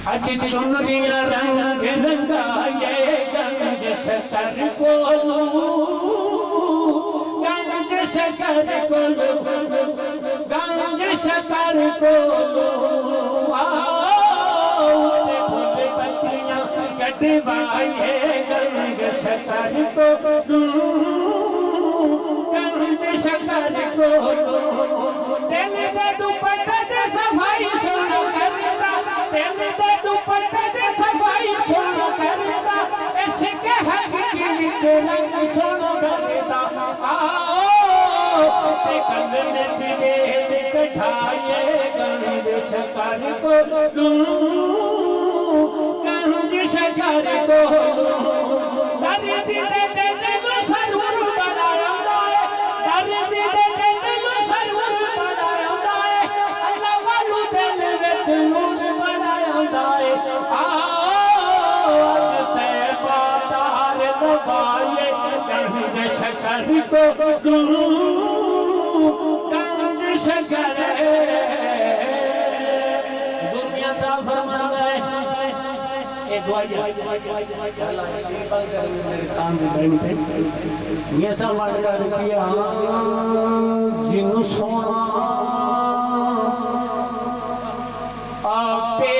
अज चुनरिया रंग रंगाए गंज शकर को गंज शकर को गंज शकर को फूल पत्तियां कटवाए गंज शकर को गंज शकर को दिल दे दुपट्टे दे सफाई सुनो करदा दिल दे दुपट्टे दे सफाई सुनो करदा इश्क हक की विच रंग सुनो करदा आओ ते कंगन दिवे दे कठाए गंज शकर को गंज शकर को दर्द दे दिल को सरूर बनाया दर्द दे दिल को सरूर बनाया अल्लाह वालू दिल विच नूर बनाया आओ तैबा तार दबाए गंज शकर को गंज शकर दुनिया सा फरमाता है ए दुआया अल्लाह की बल कर मेरे कान में बैठ थे ये सब मार कर किया जिन्नु सोना आपे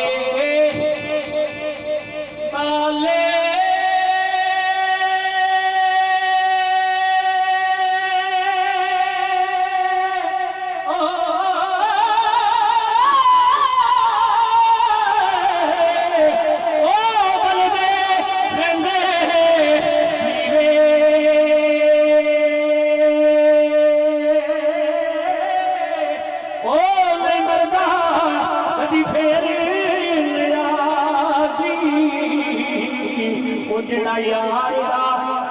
पाले उजड़ा यार दा